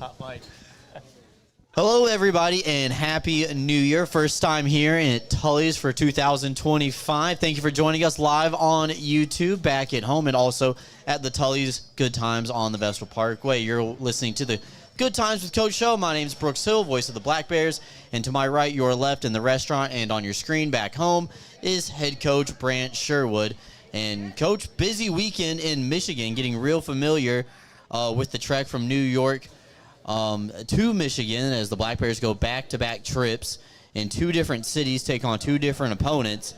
Hot mic. Hello, everybody, and Happy New Year. First time here at Tully's for 2025. Thank you for joining us live on YouTube, back at home, and also at the Tully's Good Times on the Vestal Parkway. You're listening to the Good Times with Coach Show. My name's Brooks Hill, voice of the Black Bears, and to my right, your left in the restaurant and on your screen back home is head coach Brant Sherwood. And, Coach, busy weekend in Michigan, getting real familiar with the trek from New York to Michigan as the Black Bears go back-to-back trips in two different cities, take on two different opponents.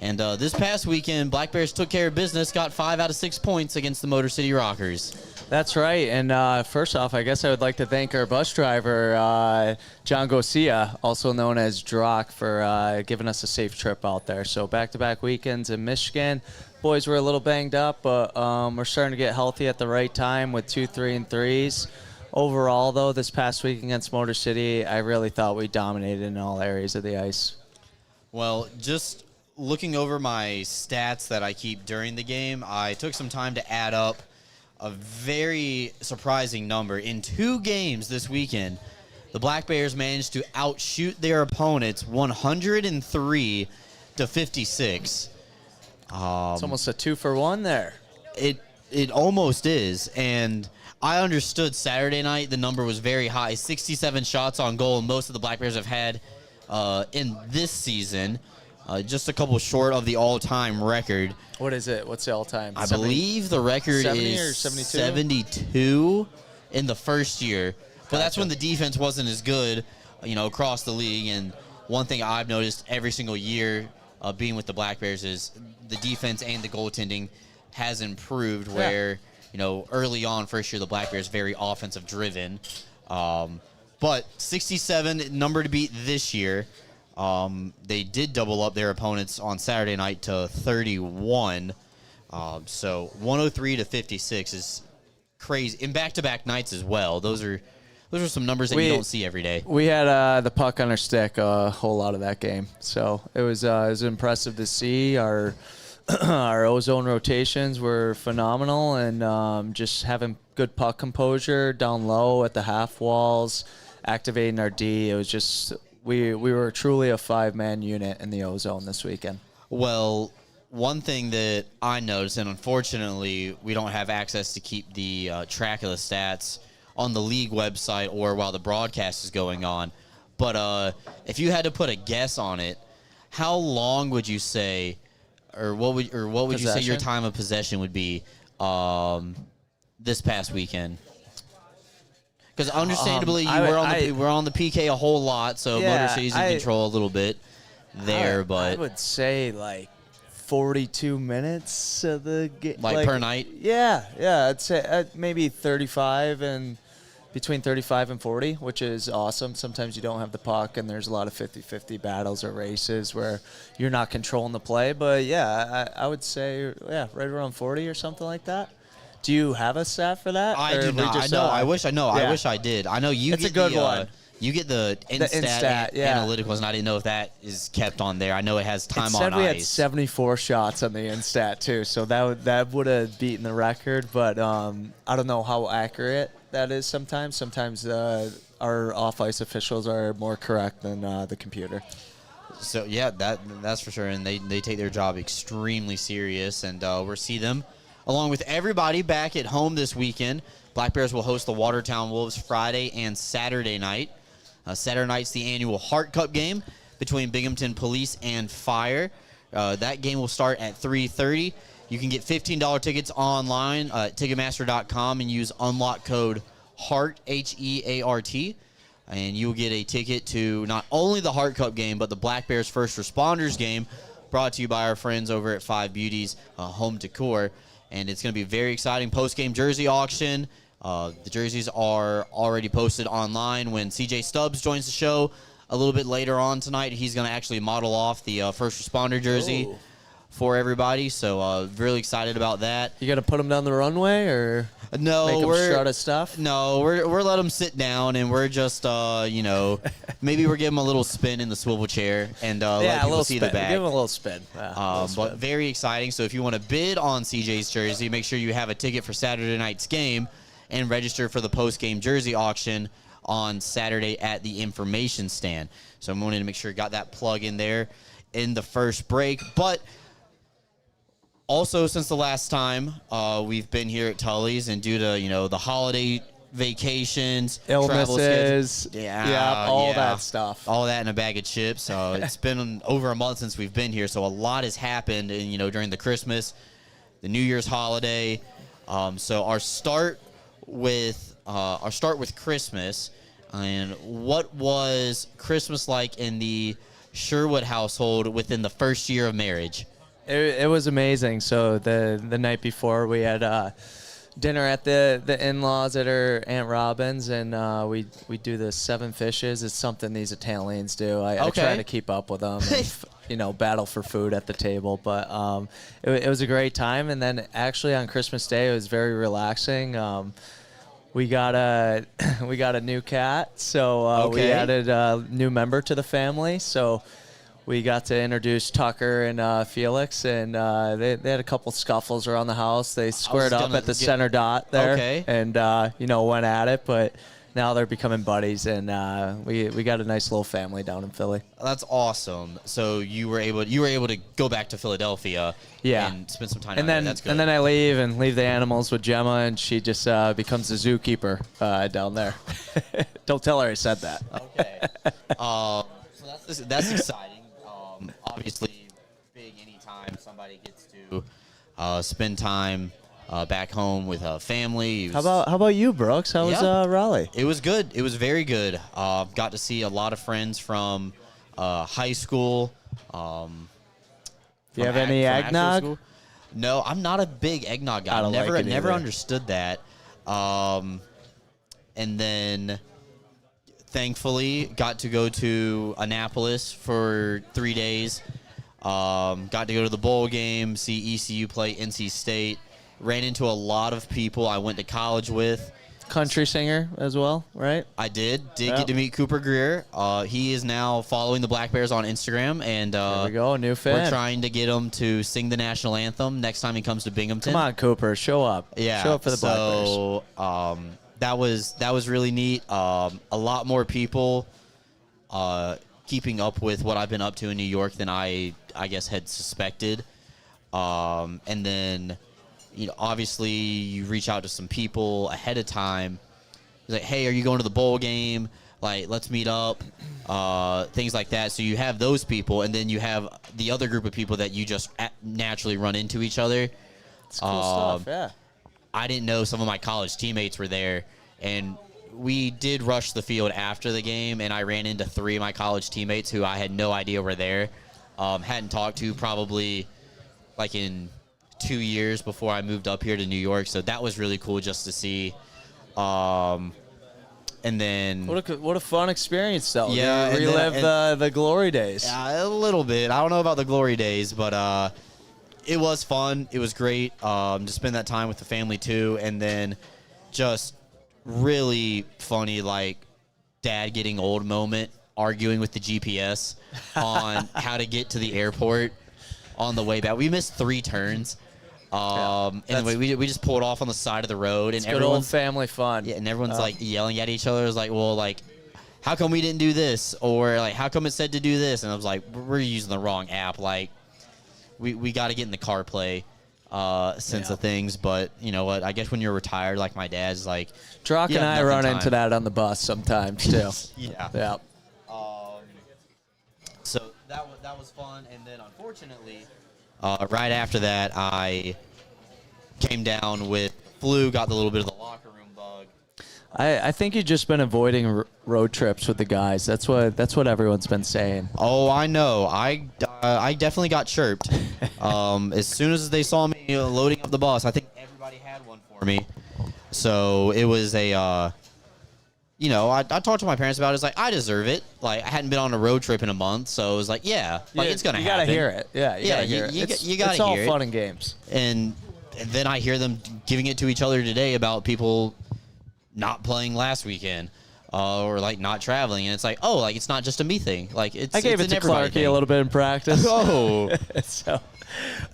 And this past weekend, Black Bears took care of business, got 5 out of 6 points against the Motor City Rockers. That's right. And first off, I guess I would like to thank our bus driver, John Garcia, also known as Drock, for giving us a safe trip out there. So back-to-back weekends in Michigan. Boys were a little banged up, but we're starting to get healthy at the right time with 2 3-and-3s. Overall, though, this past week against Motor City, I really thought we dominated in all areas of the ice. Well, just looking over my stats that I keep during the game, I took some time to add up a very surprising number. In 2 games this weekend, the Black Bears managed to outshoot their opponents 103 to 56. It's almost a 2-for-1 there. It almost is, and I understood Saturday night the number was very high, 67 shots on goal. Most of the Black Bears have had in this season, just a couple short of the all-time record. What is it? What's the all-time? I believe the record 70 is or 72? 72 in the first year. But that's when the defense wasn't as good, across the league. And one thing I've noticed every single year being with the Black Bears is the defense and the goaltending has improved where – early on, first year, the Black Bears very offensive driven. But 67 number to beat this year. They did double up their opponents on Saturday night to 31. So 103 to 56 is crazy. In back-to-back nights as well. Those are some numbers that you don't see every day. We had the puck on our stick a whole lot of that game. So it was impressive to see. Our ozone rotations were phenomenal, and just having good puck composure down low at the half walls, activating our D. It was just we were truly a 5-man unit in the ozone this weekend. Well, one thing that I noticed, and unfortunately we don't have access to keep the track of the stats on the league website or while the broadcast is going on, but if you had to put a guess on it, how long would you say? Or what would you say your time of possession would be this past weekend? Because understandably, we're on the PK a whole lot, so Motor City's in control a little bit there. But I would say like 42 minutes of the game, like per night. Yeah, I'd say maybe 35 and. Between 35 and 40, which is awesome. Sometimes you don't have the puck, and there's a lot of 50-50 battles or races where you're not controlling the play. But, yeah, I would say, right around 40 or something like that. Do you have a stat for that? I do not. I wish I did. I know you it's a good one. You get the Instat analyticals, and I didn't know if that is kept on there. I know it has time on ice. We had 74 shots on the Instat, too, so that would have beaten the record. But I don't know how accurate that is sometimes. Sometimes our off-ice officials are more correct than the computer. So, yeah, that's for sure. And they take their job extremely serious. And we'll see them, along with everybody, back at home this weekend. Black Bears will host the Watertown Wolves Friday and Saturday night. Saturday night's the annual Hart Cup game between Binghamton Police and Fire. That game will start at 3:30. You can get $15 tickets online at Ticketmaster.com and use unlock code HEART, H-E-A-R-T, and you'll get a ticket to not only the Hart Cup game, but the Black Bears First Responders game, brought to you by our friends over at Five Beauties Home Decor. And it's going to be a very exciting post-game jersey auction. The jerseys are already posted online. When CJ Stubbs joins the show a little bit later on tonight, he's going to actually model off the first responder jersey for everybody. So really excited about that. You going to put them down the runway or make them strut of stuff? No, we're letting them sit down, and we're just, maybe we're giving them a little spin in the swivel chair and let people see the back. Give them a little spin. But very exciting. So if you want to bid on CJ's jersey, make sure you have a ticket for Saturday night's game. and register for the post-game jersey auction on Saturday at the information stand. So I wanted to make sure I got that plug in there in the first break. But also, since the last time we've been here at Tully's, and due to, the holiday vacations, illnesses, all that stuff. All that in a bag of chips. So it's been over a month since we've been here, so a lot has happened, during the Christmas, the New Year's holiday. So our start with Christmas, and what was Christmas like in the Sherwood household within the first year of marriage? It was amazing. So the night before, we had dinner at the in-laws at her Aunt Robin's, and we do the 7 fishes. It's something these Italians do. I try to keep up with them and, battle for food at the table. But it was a great time. And then actually on Christmas Day, it was very relaxing. We got a new cat, so we added a new member to the family. So we got to introduce Tucker and Felix, and they had a couple scuffles around the house. They squared up at the center dot there, and went at it. But now they're becoming buddies, and we got a nice little family down in Philly. That's awesome. So you were able to go back to Philadelphia, and spend some time. And then That's good. And then I leave the animals with Gemma, and she just becomes a zookeeper down there. Don't tell her I said that. Okay. So that's exciting. Obviously, big anytime somebody gets to spend time back home with a family. How about you, Brooks? How was Raleigh? It was good. It was very good. Got to see a lot of friends from high school. Do you have any eggnog? No, I'm not a big eggnog guy. I never understood that. And then, thankfully, got to go to Annapolis for 3 days. Got to go to the bowl game, see ECU play NC State. Ran into a lot of people I went to college with. Country singer as well, right? I did get to meet Cooper Greer. He is now following the Black Bears on Instagram, and there we go, a new fan. We're trying to get him to sing the national anthem next time he comes to Binghamton. Come on, Cooper, show up. Yeah, show up for the Black Bears. So that was really neat. A lot more people keeping up with what I've been up to in New York than I guess had suspected. And then, obviously you reach out to some people ahead of time. It's like, hey, are you going to the bowl game? Like, let's meet up. Things like that. So you have those people, and then you have the other group of people that you just naturally run into each other. It's cool stuff, yeah. I didn't know some of my college teammates were there, and we did rush the field after the game, and I ran into 3 of my college teammates who I had no idea were there. Hadn't talked to probably like in 2 years before I moved up here to New York, so that was really cool just to see. And then what a fun experience, though. Yeah, relive the glory days. Yeah, a little bit. I don't know about the glory days, but it was fun. It was great to spend that time with the family too, and then just really funny, like, dad getting old moment, arguing with the GPS on how to get to the airport on the way back. We missed 3 turns. And we just pulled off on the side of the road, and everyone's family fun. Yeah, and everyone's like yelling at each other. It's like, well, like, how come we didn't do this? Or like, how come it said to do this? And I was like, we're using the wrong app. Like, we got to get in the CarPlay sense of things. But you know what? I guess when you're retired, like my dad's, like, Drock and I run into that on the bus sometimes too. Yeah. So that was fun, and then unfortunately, right after that, I came down with flu, got a little bit of the locker room bug. I think you've just been avoiding road trips with the guys. That's what everyone's been saying. Oh, I know. I definitely got chirped. As soon as they saw me loading up the bus, I think everybody had one for me. So it was a, I talked to my parents about it. It's like, I deserve it. Like, I hadn't been on a road trip in a month, so it was like, it's going to happen. You got to hear it. Yeah, you got to hear it. You got to hear it. It's all fun and games. And then I hear them giving it to each other today about people not playing last weekend or, like, not traveling. And it's like, oh, like, it's not just a me thing. Like, I gave it to Clarky a little bit in practice. Oh. So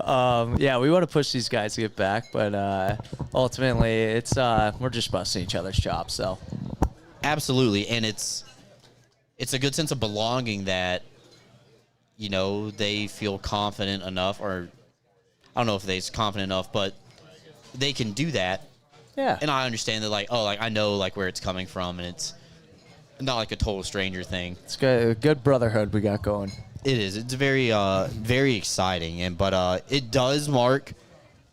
Yeah, we want to push these guys to get back, but ultimately, it's we're just busting each other's chops. So, Absolutely, and it's a good sense of belonging that they feel confident enough, or I don't know if they're confident enough, but they can do that. yeah, And I understand that, I know where it's coming from, and it's not like a total stranger thing. it's good brotherhood we got going. It is. It's very, very exciting, but it does mark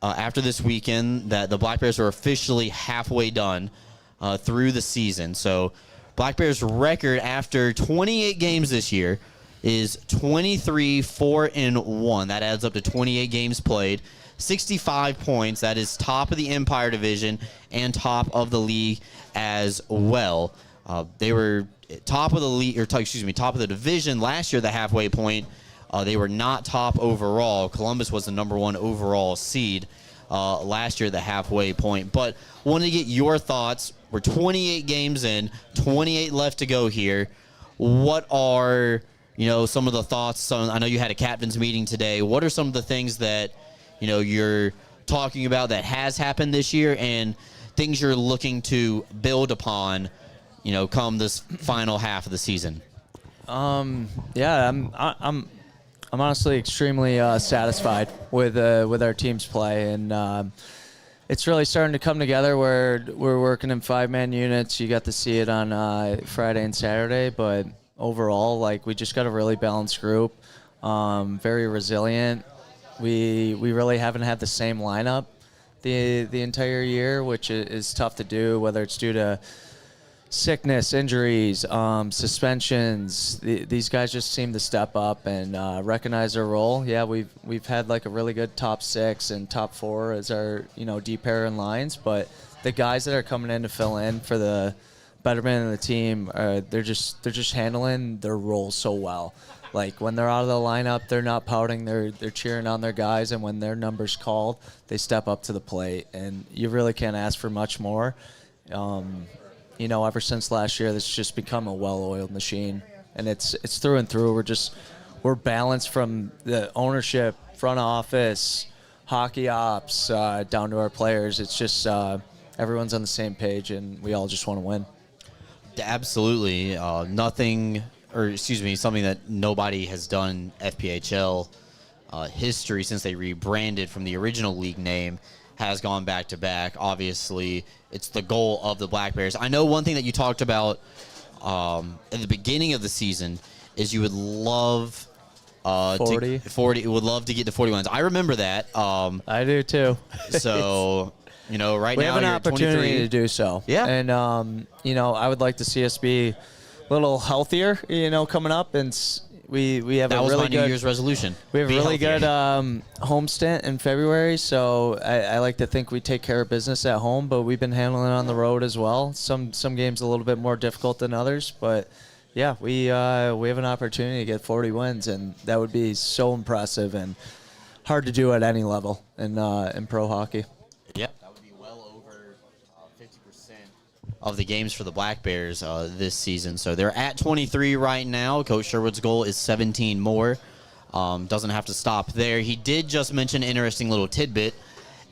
after this weekend that the Black Bears are officially halfway done through the season. So, Black Bears' record after 28 games this year is 23-4-1. That adds up to 28 games played, 65 points. That is top of the Empire Division and top of the league as well. They were top of the league, top of the division last year. The halfway point, they were not top overall. Columbus was the number 1 overall seed last year. The halfway point, but wanted to get your thoughts. We're 28 games in, 28 left to go here. What are some of the thoughts? I know you had a captain's meeting today. What are some of the things that you're talking about that has happened this year, and things you're looking to build upon come this final half of the season? Yeah, I'm honestly extremely satisfied with our team's play, and it's really starting to come together where we're working in 5-man units. You got to see it on Friday and Saturday, but overall, we just got a really balanced group, very resilient. We really haven't had the same lineup the entire year, which is tough to do, whether it's due to sickness, injuries, suspensions. These guys just seem to step up and recognize their role. Yeah, we've had a really good top 6 and top 4 as our deep pair in lines, but the guys that are coming in to fill in for the betterment of the team, they're just handling their roles so well. When they're out of the lineup, they're not pouting. They're cheering on their guys, and when their number's called, they step up to the plate, and you really can't ask for much more. Ever since last year, this just become a well-oiled machine, and it's through and through. We're balanced from the ownership, front office, hockey ops, down to our players. It's just everyone's on the same page, and we all just want to win. Absolutely. Something that nobody has done FPHL history since they rebranded from the original league name has gone back-to-back. Obviously, it's the goal of the Black Bears. I know one thing that you talked about at the beginning of the season is you would love 40. Would love to get to 40 wins. I remember that. I do too. So, right we now have an you're opportunity 23. to do so. Yeah. And, I would like to see us be a little healthier, coming up. And we have That a was really my New good Year's resolution. We have a Be really healthier. good home stint in February, so I like to think we take care of business at home, but we've been handling it on the road as well. Some games a little bit more difficult than others, but yeah, we have an opportunity to get 40 wins, and that would be so impressive and hard to do at any level in pro hockey. Yep. That would be well over 50% of the games for the Black Bears this season. So they're at 23 right now. Coach Sherwood's goal is 17 more. Doesn't have to stop there. He did just mention an interesting little tidbit.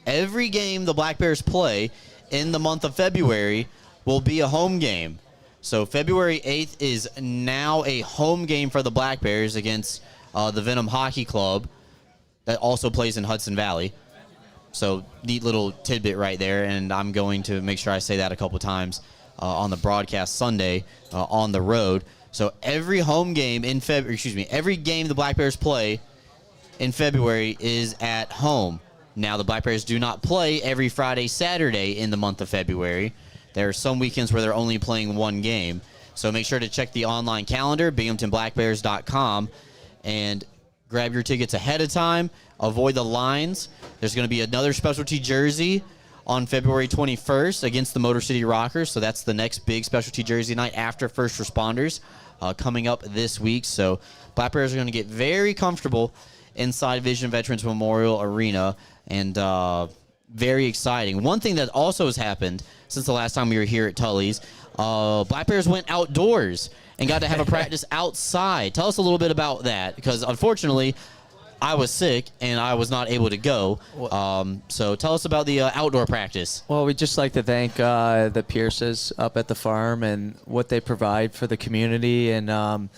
Every game the Black Bears play in the month of February will be a home game. So February 8th is now a home game for the Black Bears against the Venom Hockey Club that also plays in Hudson Valley. So neat little tidbit right there, and I'm going to make sure I say that a couple times on the broadcast Sunday on the road. So every home game in every game the Black Bears play in February is at home. Now the Black Bears do not play every Friday, Saturday in the month of February. There are some weekends where they're only playing one game. So make sure to check the online calendar, binghamtonblackbears.com, and grab your tickets ahead of time. Avoid the lines. There's going to be another specialty jersey on February 21st against the Motor City Rockers. So that's the next big specialty jersey night after First Responders coming up this week. So Black Bears are going to get very comfortable inside Vision Veterans Memorial Arena, and very exciting. One thing that also has happened since the last time we were here at Tully's, Black Bears went outdoors and got to have a practice outside. Tell us a little bit about that, because unfortunately I was sick and I was not able to go. So tell us about the outdoor practice. Well, we'd just like to thank the Pierces up at the farm and what they provide for the community and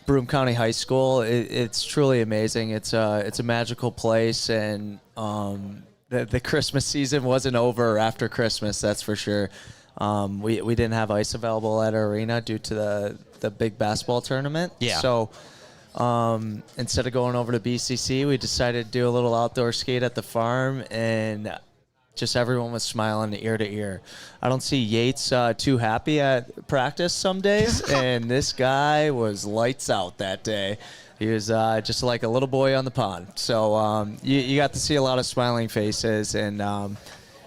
Broome County High School. It's truly amazing. It's a magical place, and the Christmas season wasn't over after Christmas, that's for sure. We didn't have ice available at our arena due to the big basketball tournament. Yeah. So instead of going over to BCC, we decided to do a little outdoor skate at the farm, and just everyone was smiling ear to ear. I don't see Yates too happy at practice some days, and this guy was lights out that day. He was just like a little boy on the pond. So you got to see a lot of smiling faces, and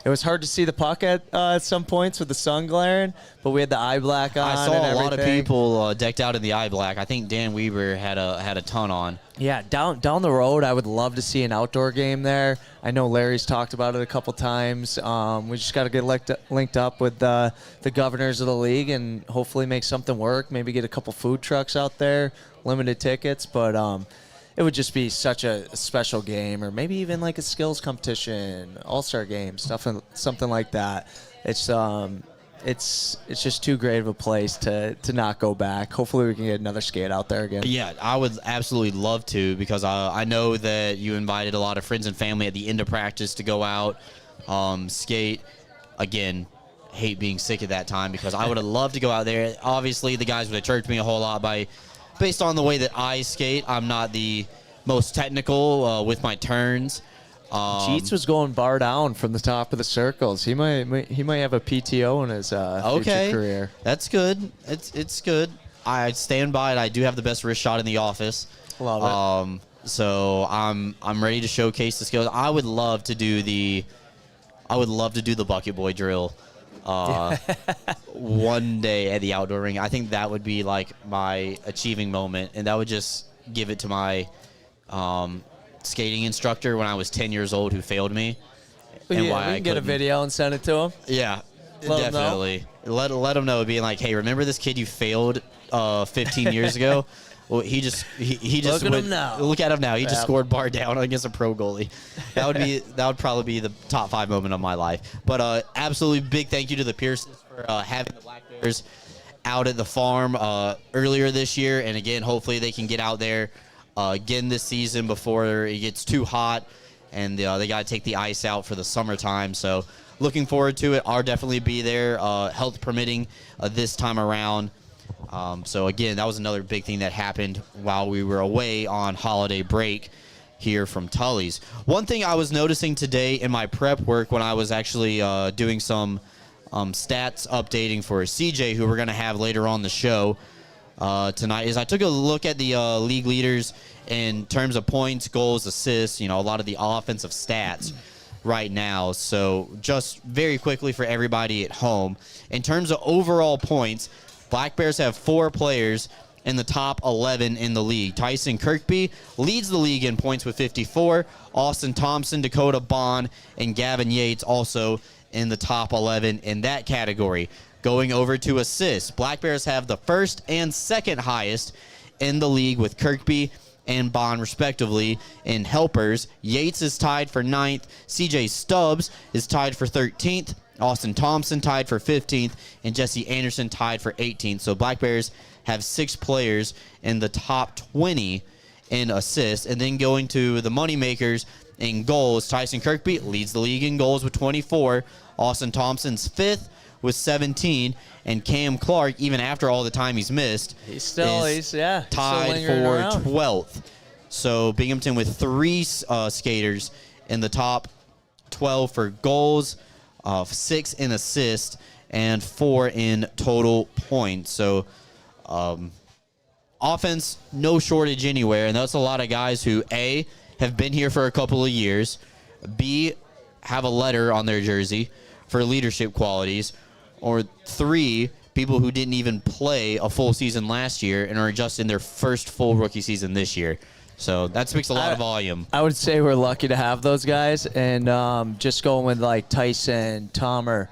it was hard to see the puck at some points with the sun glaring, but we had the eye black on. I saw and a lot of everything. people decked out in the eye black. I think Dan Weber had a ton on. Yeah, down the road, I would love to see an outdoor game there. I know Larry's talked about it a couple times. We just got to get linked up with the governors of the league and hopefully make something work. Maybe get a couple food trucks out there, limited tickets, but it would just be such a special game, or maybe even like a skills competition, all-star game, something like that. It's just too great of a place to not go back. Hopefully we can get another skate out there again. Yeah, I would absolutely love to, because I know that you invited a lot of friends and family at the end of practice to go out, skate. Again, hate being sick at that time, because I would have loved to go out there. Obviously, the guys would have chirped me a whole lot based on the way that I skate. I'm not the most technical with my turns. Jeets was going bar down from the top of the circles. He might have a PTO in his future career. That's good. It's good. I stand by it. I do have the best wrist shot in the office. Love it. So I'm ready to showcase the skills. I would love to do the bucket boy drill one day at the outdoor ring. I think that would be like my achieving moment, and that would just give it to my skating instructor when I was 10 years old who failed me. And Yeah, why we I can get a couldn't. video and send it to him. Yeah, Let 'em know. definitely. Let him know, being like, hey, remember this kid you failed 15 years ago? Well, he just Look at him now. Look at him now. He just Yep. scored bar down against a pro goalie. That would probably be the top 5 moment of my life. But absolutely big thank you to the Pearsons for having the Black Bears out at the farm earlier this year, and again, hopefully they can get out there again this season before it gets too hot, and they got to take the ice out for the summertime. So looking forward to it. I'll definitely be there, health permitting, this time around. So again, that was another big thing that happened while we were away on holiday break here from Tully's. One thing I was noticing today in my prep work when I was actually doing some stats updating for CJ, who we're going to have later on the show tonight, is I took a look at the league leaders in terms of points, goals, assists, a lot of the offensive stats right now. So just very quickly for everybody at home, in terms of overall points, Black Bears have 4 players in the top 11 in the league. Tyson Kirkby leads the league in points with 54. Austin Thompson, Dakota Bond, and Gavin Yates also in the top 11 in that category. Going over to assists, Black Bears have the first and second highest in the league with Kirkby and Bond respectively. In helpers, Yates is tied for 9th. CJ Stubbs is tied for 13th. Austin Thompson tied for 15th, and Jesse Anderson tied for 18th. So Black Bears have 6 players in the top 20 in assists. And then going to the moneymakers in goals, Tyson Kirkby leads the league in goals with 24. Austin Thompson's 5th with 17, and Cam Clark, even after all the time he's missed, He's tied for 12th. So Binghamton with 3 skaters in the top 12 for goals, 6 in assists, and 4 in total points. So offense, no shortage anywhere, and that's a lot of guys who, A, have been here for a couple of years, B, have a letter on their jersey for leadership qualities, or 3, people who didn't even play a full season last year and are just in their first full rookie season this year. So that speaks a lot of volume. I would say we're lucky to have those guys, and just going with like Tyson, Tomer,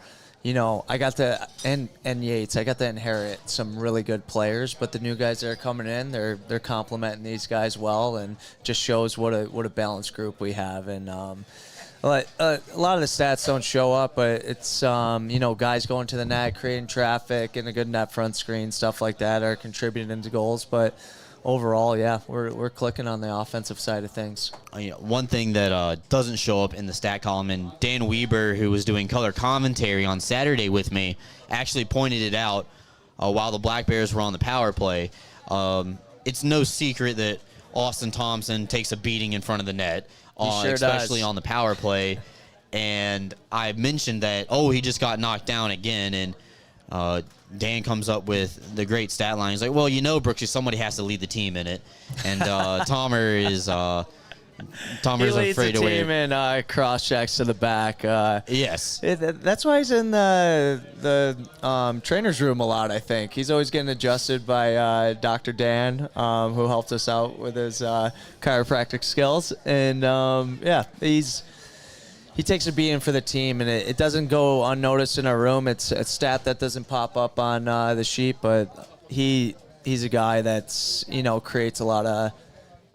I got to and Yates. I got to inherit some really good players, but the new guys that are coming in, they're complementing these guys well, and just shows what a balanced group we have. And a lot of the stats don't show up, but it's guys going to the net, creating traffic, and a good net front screen, stuff like that, are contributing to goals. But overall, yeah, we're clicking on the offensive side of things. One thing that doesn't show up in the stat column, and Dan Weber, who was doing color commentary on Saturday with me, actually pointed it out while the Black Bears were on the power play. It's no secret that Austin Thompson takes a beating in front of the net, especially on the power play. And I mentioned that, he just got knocked down again, and Dan comes up with the great stat line. He's like, well, Brooks, somebody has to lead the team in it. And Tomer is afraid to team in cross checks to the back. Yes. That's why he's in the trainer's room a lot, I think. He's always getting adjusted by Dr. Dan, who helped us out with his chiropractic skills. And, he takes a beating for the team, and it doesn't go unnoticed in our room. It's a stat that doesn't pop up on the sheet, but he's a guy that's creates a lot of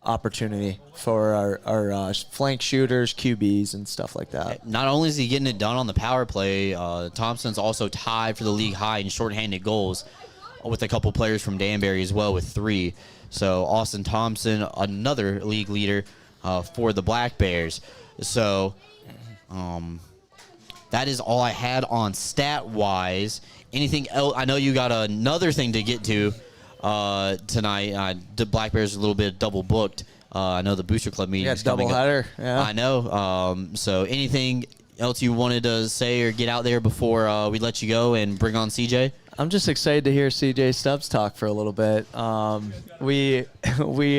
opportunity for our flank shooters, QBs, and stuff like that. Not only is he getting it done on the power play, Thompson's also tied for the league high in shorthanded goals with a couple players from Danbury as well with 3. So Austin Thompson, another league leader for the Black Bears. So that is all I had on stat-wise. Anything else? I know you got another thing to get to tonight. The Black Bears are a little bit double booked. I know the Booster Club meeting is coming up. Doubleheader. Yeah. I know. So anything else you wanted to say or get out there before we let you go and bring on CJ? I'm just excited to hear CJ Stubbs talk for a little bit. We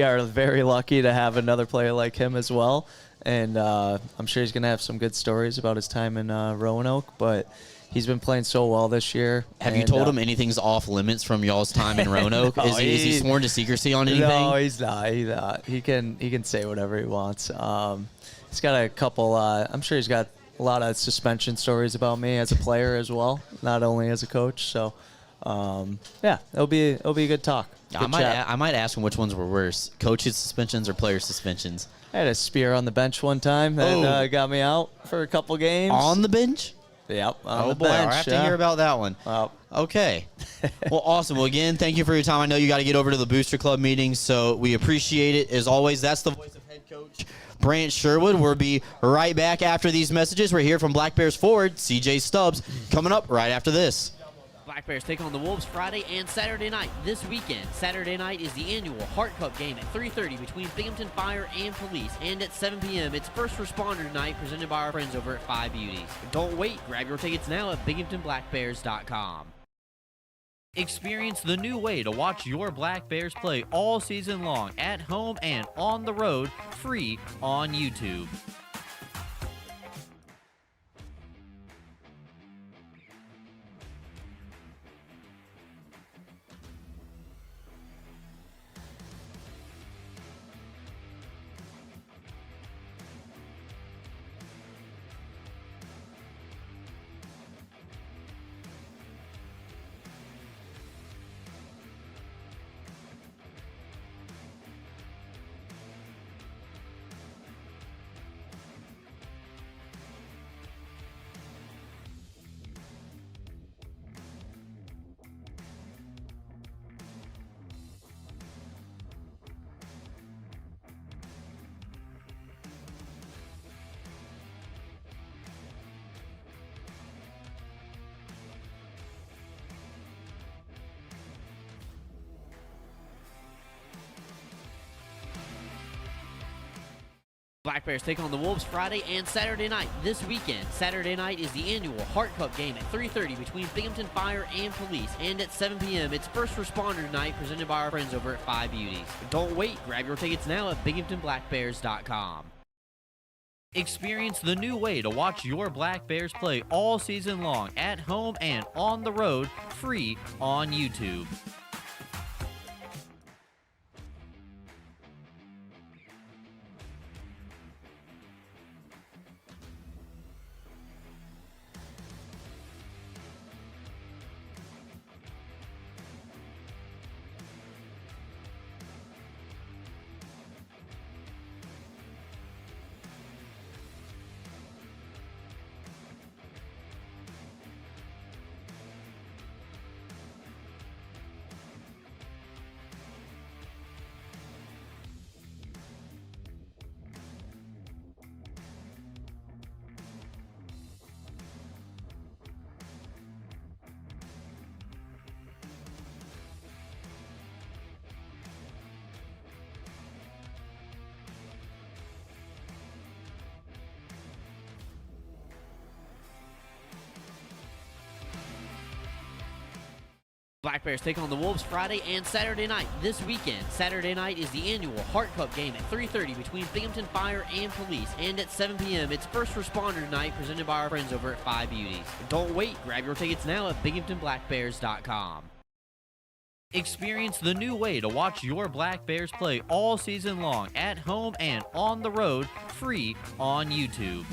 are very lucky to have another player like him as well. And I'm sure he's going to have some good stories about his time in Roanoke, but he's been playing so well this year. Have you told him anything's off limits from y'all's time in Roanoke? No, is he sworn to secrecy on anything? No, he's not. He can say whatever he wants. He's got a couple. I'm sure he's got a lot of suspension stories about me as a player as well, not only as a coach. So, it'll be a good talk. I might ask him which ones were worse, coaches' suspensions or player suspensions. I had a spear on the bench one time that got me out for a couple games. On the bench? Yep. On the boy, bench. I have to hear about that one. Well, okay. Well, awesome. Well, again, thank you for your time. I know you got to get over to the Booster Club meeting, so we appreciate it. As always, that's the voice of head coach Brant Sherwood. We'll be right back after these messages. We're here from Black Bears forward CJ Stubbs coming up right after this. Black Bears take on the Wolves Friday and Saturday night this weekend. Saturday night is the annual Heart Cup game at 3:30 between Binghamton Fire and Police. And at 7 p.m., it's First Responder Night presented by our friends over at Five Beauties. Don't wait. Grab your tickets now at BinghamtonBlackBears.com. Experience the new way to watch your Black Bears play all season long at home and on the road, free on YouTube. Black Bears take on the Wolves Friday and Saturday night this weekend. Saturday night is the annual Heart Cup game at 3:30 between Binghamton Fire and Police. And at 7 p.m., it's First Responder Night presented by our friends over at Five Beauties. Don't wait. Grab your tickets now at BinghamtonBlackBears.com. Experience the new way to watch your Black Bears play all season long at home and on the road, free on YouTube. Black Bears take on the Wolves Friday and Saturday night this weekend. Saturday night is the annual Heart Cup game at 3:30 between Binghamton Fire and Police. And at 7 p.m., it's First Responder Night presented by our friends over at Five Beauties. Don't wait. Grab your tickets now at BinghamtonBlackBears.com. Experience the new way to watch your Black Bears play all season long at home and on the road, free on YouTube.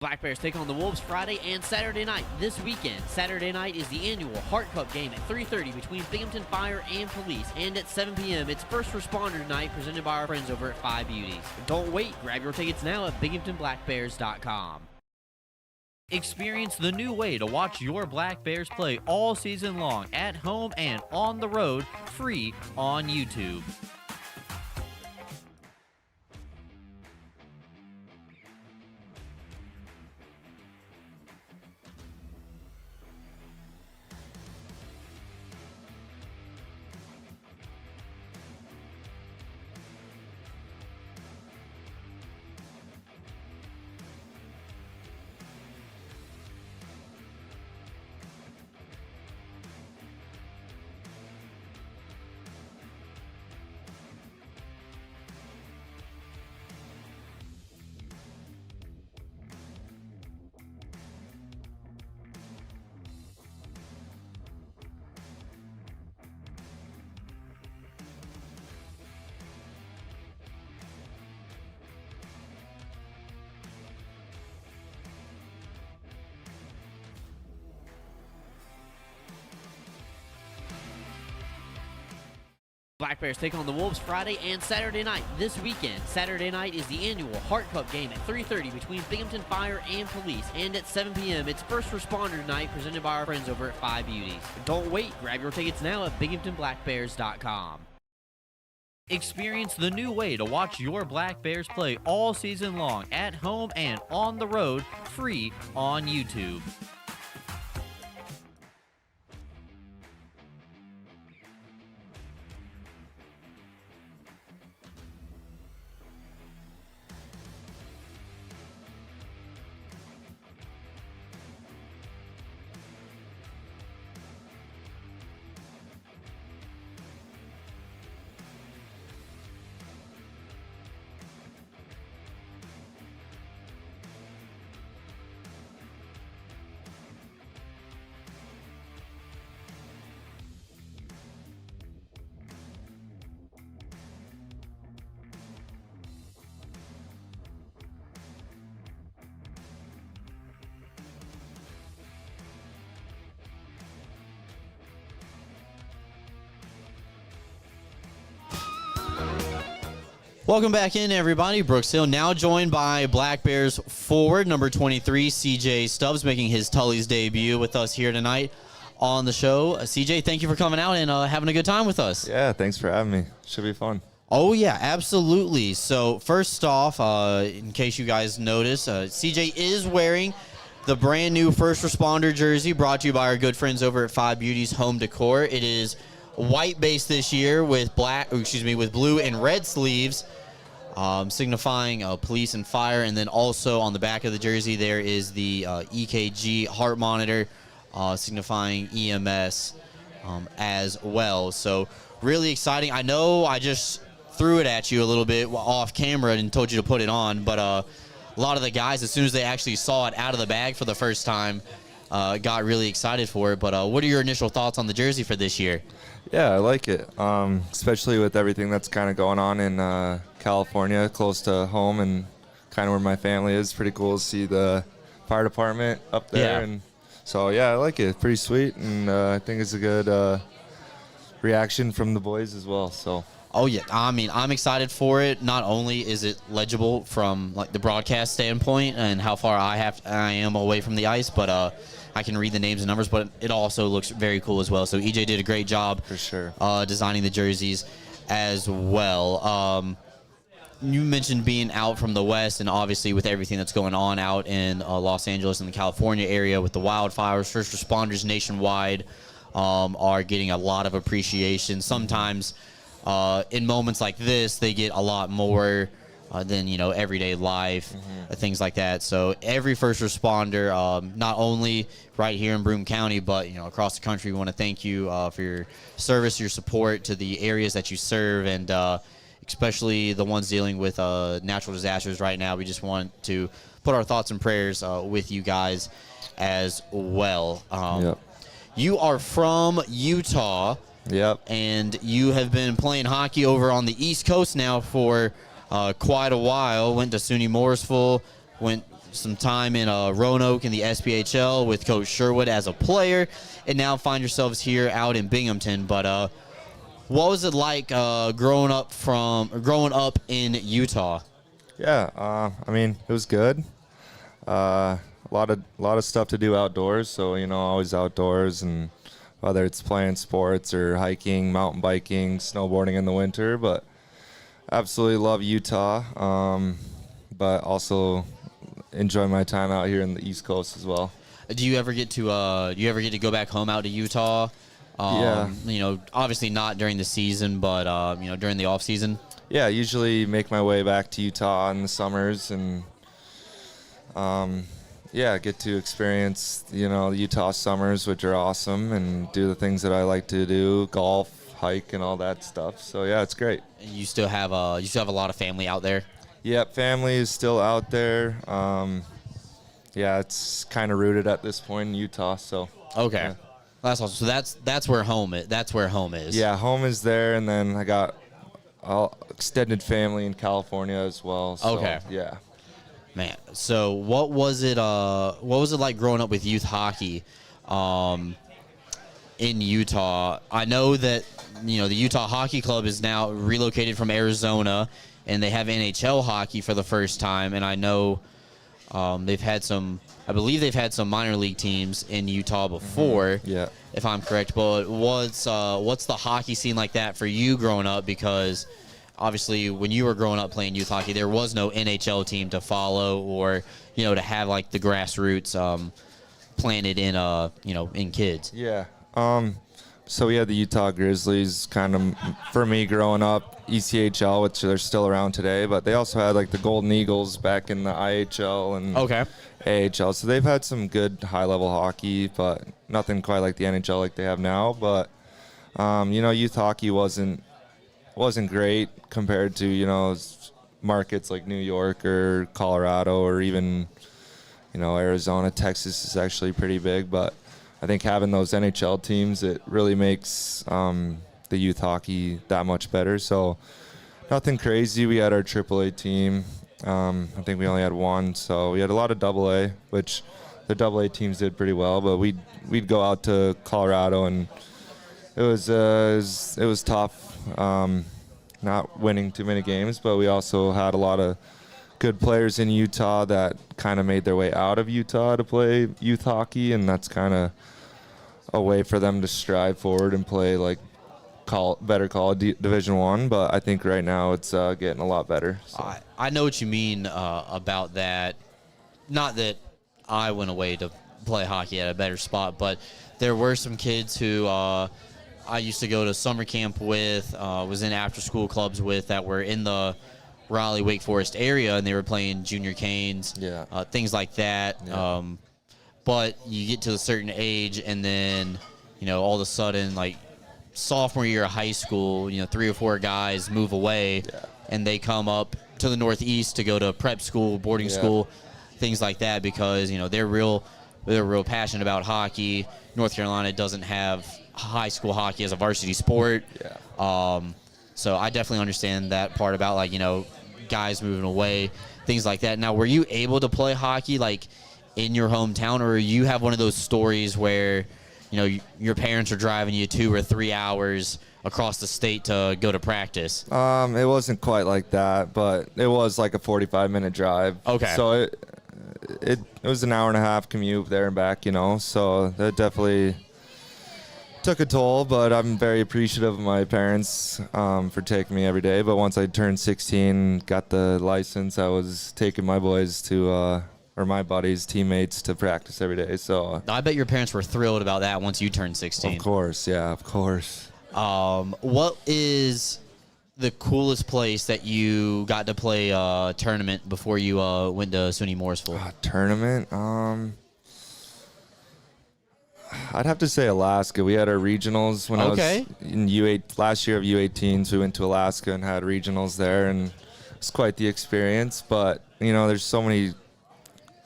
Black Bears take on the Wolves Friday and Saturday night this weekend. Saturday night is the annual Heart Cup game at 3:30 between Binghamton Fire and Police. And at 7 p.m., it's First Responder Night presented by our friends over at Five Beauties. Don't wait. Grab your tickets now at BinghamtonBlackBears.com. Experience the new way to watch your Black Bears play all season long at home and on the road, free on YouTube. Black Bears take on the Wolves Friday and Saturday night this weekend. Saturday night is the annual Heart Cup game at 3:30 between Binghamton Fire and Police. And at 7 p.m., it's First Responder Night presented by our friends over at Five Beauties. Don't wait. Grab your tickets now at BinghamtonBlackBears.com. Experience the new way to watch your Black Bears play all season long at home and on the road, free on YouTube. Welcome back in, everybody. Brooks Hill now joined by Black Bears forward number 23, CJ Stubbs, making his Tully's debut with us here tonight on the show. CJ, thank you for coming out and having a good time with us. Yeah, thanks for having me. Should be fun. Oh, yeah, absolutely. So, first off, in case you guys notice, CJ is wearing the brand new First Responder jersey brought to you by our good friends over at Five Beauties Home Decor. It is white base this year with with blue and red sleeves, signifying police and fire. And then also on the back of the jersey there is the EKG heart monitor, signifying EMS as well. So really exciting. I know I just threw it at you a little bit off camera and told you to put it on, but a lot of the guys, as soon as they actually saw it out of the bag for the first time, got really excited for it. But what are your initial thoughts on the jersey for this year? Yeah, I like it, especially with everything that's kind of going on in California, close to home and kind of where my family is. Pretty cool to see the fire department up there. Yeah. And so, yeah, I like it. It's pretty sweet, and I think it's a good reaction from the boys as well. So. Oh yeah, I mean, I'm excited for it. Not only is it legible from like the broadcast standpoint and how far I am away from the ice, but I can read the names and numbers. But it also looks very cool as well. So EJ did a great job For sure. designing the jerseys as well. You mentioned being out from the West, and obviously with everything that's going on out in Los Angeles and the California area with the wildfires, first responders nationwide are getting a lot of appreciation. Sometimes in moments like this, they get a lot more than, everyday life, things like that. So every first responder, not only right here in Broome County, but, across the country, we want to thank you for your service, your support to the areas that you serve, and especially the ones dealing with natural disasters right now. We just want to put our thoughts and prayers with you guys as well. Yep. You are from Utah. Yep. And you have been playing hockey over on the East Coast now for quite a while. Went to SUNY Morrisville, went some time in Roanoke in the SPHL with Coach Sherwood as a player, and now find yourselves here out in Binghamton. But what was it like growing up in Utah? Yeah, I mean, it was good. A lot of stuff to do outdoors, so always outdoors, and whether it's playing sports or hiking, mountain biking, snowboarding in the winter. But absolutely love Utah, but also enjoy my time out here in the East Coast as well. Do you ever get to go back home out to Utah? Yeah. Obviously not during the season, but during the off season. Yeah, I usually make my way back to Utah in the summers, and get to experience, the Utah summers, which are awesome, and do the things that I like to do, golf, hike, and all that stuff. So, yeah, it's great. And you still have a lot of family out there? Yep, family is still out there. It's kind of rooted at this point in Utah, so. Okay. Yeah. That's awesome. So that's where home is. That's where home is. Yeah, home is there, and then I got extended family in California as well. So, Okay. Yeah. Man, so what was it like growing up with youth hockey in Utah? I know that the Utah Hockey Club is now relocated from Arizona, and they have NHL hockey for the first time, and I know I believe they've had some minor league teams in Utah before, Yeah. if I'm correct. But what's the hockey scene like that for you growing up? Because obviously, when you were growing up playing youth hockey, there was no NHL team to follow, or to have like the grassroots planted in in kids. Yeah. So we had the Utah Grizzlies, kind of, for me growing up, ECHL, which they're still around today, but they also had like the Golden Eagles back in the IHL and Okay. AHL. So they've had some good high-level hockey, but nothing quite like the NHL like they have now. But youth hockey wasn't great compared to markets like New York or Colorado or even Arizona. Texas is actually pretty big, but I think having those NHL teams, it really makes the youth hockey that much better. So nothing crazy. We had our AAA team. I think we only had one, so we had a lot of AA, which the AA teams did pretty well. But we'd go out to Colorado, and it was tough. Not winning too many games, but we also had a lot of good players in Utah that kind of made their way out of Utah to play youth hockey, and that's kind of a way for them to strive forward and play like better Division I. But I think right now it's getting a lot better. So. I know what you mean about that. Not that I went away to play hockey at a better spot, but there were some kids who I used to go to summer camp with, was in after-school clubs with, that were in the Raleigh, Wake Forest area, and they were playing junior canes, things like that. Yeah. But you get to a certain age, and then, all of a sudden, like, sophomore year of high school, 3 or 4 guys move away, and they come up to the Northeast to go to prep school, boarding school, things like that, because, they're real they're real passionate about hockey. North Carolina doesn't have high school hockey as a varsity sport. Yeah. So I definitely understand that part about, like, guys moving away, things like that. Now, were you able to play hockey, like, in your hometown, or you have one of those stories where, your parents are driving you 2 or 3 hours across the state to go to practice? It wasn't quite like that, but it was like a 45-minute drive. Okay. So it was an hour and a half commute there and back, so that definitely took a toll, but I'm very appreciative of my parents for taking me every day. But once I turned 16, got the license, I was taking my boys to, or my buddies, teammates, to practice every day. So I bet your parents were thrilled about that once you turned 16. Of course, yeah, of course. What is the coolest place that you got to play a tournament before you went to SUNY Morrisville? Tournament? I'd have to say Alaska. We had our regionals when I was in U8 last year of U18s. We went to Alaska and had regionals there, and it's quite the experience. But there's so many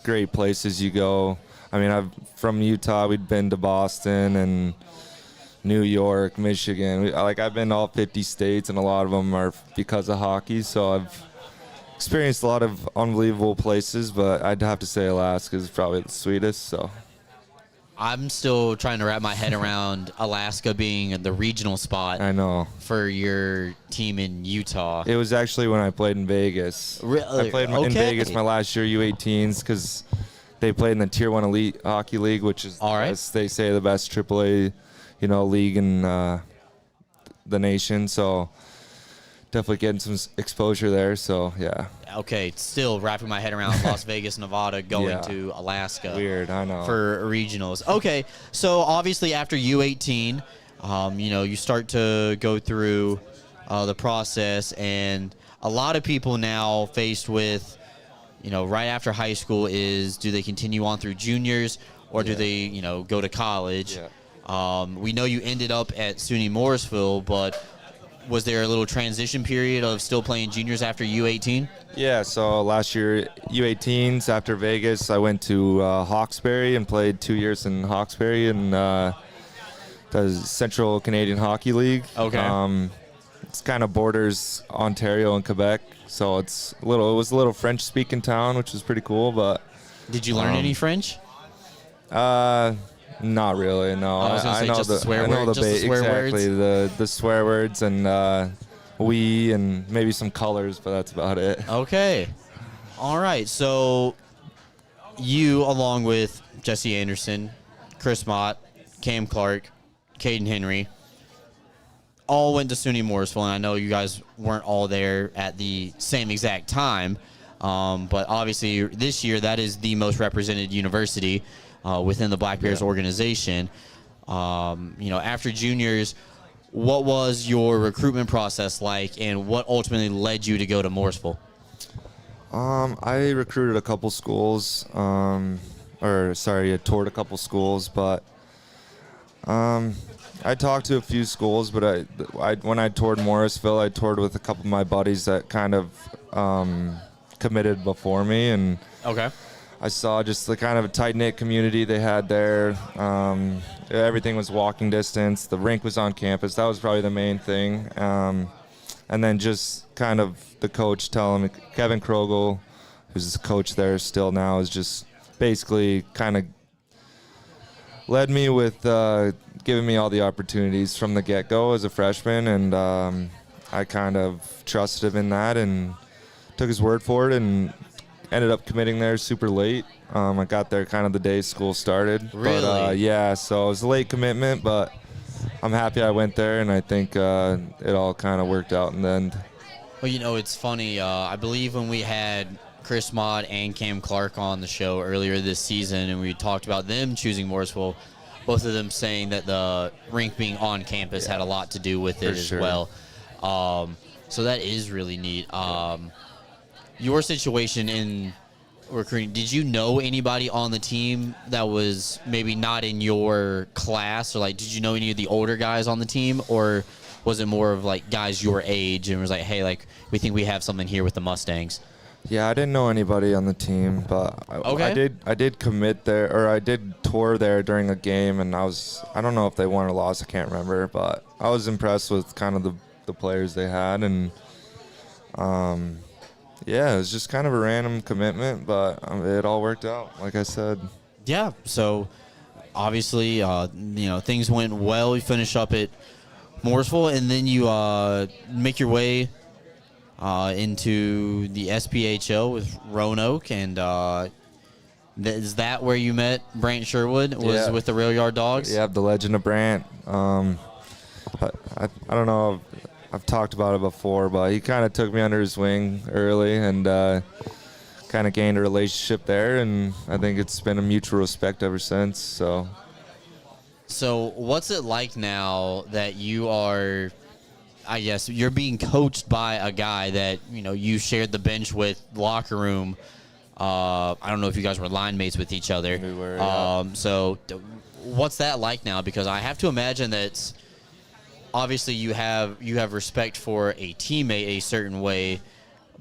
great places you go. I mean, from Utah, we'd been to Boston and New York, Michigan. I've been to all 50 states, and a lot of them are because of hockey. So I've experienced a lot of unbelievable places, but I'd have to say Alaska is probably the sweetest. So I'm still trying to wrap my head around Alaska being the regional spot. I know. For your team in Utah. It was actually when I played in Vegas. Really? I played in Vegas my last year, U18s, because they played in the Tier 1 Elite Hockey League, which is, as they say, the best AAA, league in the nation. So definitely getting some exposure there. So, yeah. Okay, still wrapping my head around Las Vegas, Nevada, going to Alaska. Weird, I know. For regionals. Okay, so obviously after U18, you start to go through the process, and a lot of people now faced with, right after high school is, do they continue on through juniors, or do they, go to college? Yeah. We know you ended up at SUNY Morrisville, but was there a little transition period of still playing juniors after U18? Yeah, so last year, U18s, after Vegas, I went to Hawkesbury and played 2 years in Hawkesbury in the Central Canadian Hockey League. Okay. It's kind of borders Ontario and Quebec, so it was a little French-speaking town, which was pretty cool. But did you learn any French? Not really, no. I was going to say just the swear words. Exactly, the swear words and we and maybe some colors, but that's about it. Okay. All right, so you, along with Jesse Anderson, Chris Mott, Cam Clark, Caden Henry, all went to SUNY Morrisville, and I know you guys weren't all there at the same exact time, but obviously this year that is the most represented university within the Black Bears organization. After juniors, what was your recruitment process like, and what ultimately led you to go to Morrisville? I recruited a couple schools, I toured a couple schools, but I talked to a few schools, but when I toured Morrisville, I toured with a couple of my buddies that kind of committed before me, and I saw just the kind of a tight-knit community they had there. Everything was walking distance. The rink was on campus. That was probably the main thing. And then just kind of the coach telling me, Kevin Krogel, who's the coach there still now, is just basically kind of led me with giving me all the opportunities from the get-go as a freshman. And I kind of trusted him in that and took his word for it and ended up committing there super late. I got there kind of the day school started. Really? But, so it was a late commitment, but I'm happy I went there, and I think it all kind of worked out in the end. Well, it's funny. I believe when we had Chris Mott and Cam Clark on the show earlier this season, and we talked about them choosing Morrisville, both of them saying that the rink being on campus had a lot to do with it as well. So that is really neat. Your situation in recruiting, did you know anybody on the team that was maybe not in your class, or did you know any of the older guys on the team, or was it more of guys your age and was hey, we think we have something here with the Mustangs? Yeah, I didn't know anybody on the team, but Okay. I did commit there, or I did tour there during a game, and I don't know if they won or lost, I can't remember, but I was impressed with kind of the players they had, and yeah, it was just kind of a random commitment, but it all worked out, like I said. Yeah. So obviously, things went well. You finish up at Mooresville, and then you make your way into the SPHL with Roanoke, and is that where you met Brant Sherwood? Was Yeah. with the Rail Yard Dogs? Yeah, the legend of Brant. I don't know. I've talked about it before, but he kind of took me under his wing early and kind of gained a relationship there, and I think it's been a mutual respect ever since. So what's it like now that you are, I guess, you're being coached by a guy that, you shared the bench with, locker room. I don't know if you guys were line mates with each other. We were, yeah. So what's that like now? Because I have to imagine that obviously you have respect for a teammate a certain way,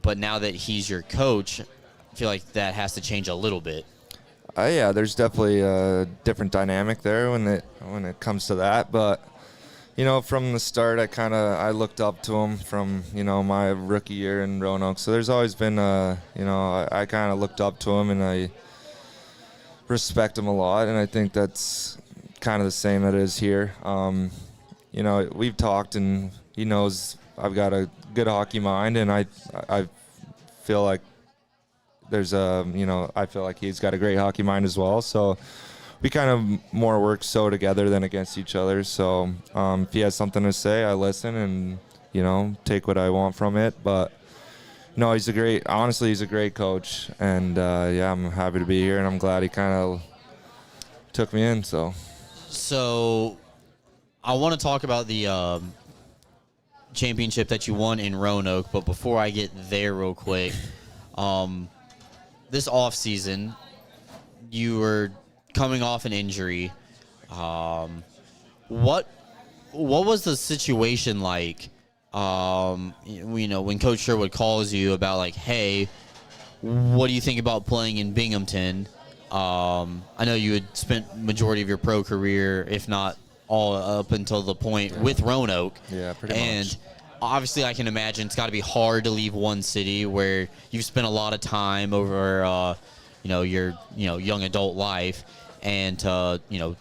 but now that he's your coach, I feel like that has to change a little bit. Yeah, there's definitely a different dynamic there when it comes to that. But from the start, I looked up to him from my rookie year in Roanoke. So there's always been I kind of looked up to him and I respect him a lot, and I think that's kind of the same that it is here. We've talked, and he knows I've got a good hockey mind, and I feel like I feel like he's got a great hockey mind as well. So we kind of more work together than against each other. So if he has something to say, I listen and, take what I want from it. But no, he's a great coach. And I'm happy to be here, and I'm glad he kind of took me in. So I want to talk about the championship that you won in Roanoke. But before I get there real quick, this offseason, you were coming off an injury. What was the situation like? When Coach Sherwood calls you about like, hey, what do you think about playing in Binghamton? I know you had spent majority of your pro career, if not all up until the point with Roanoke. Yeah, pretty and much. Obviously, I can imagine it's got to be hard to leave one city where you've spent a lot of time over, your young adult life, and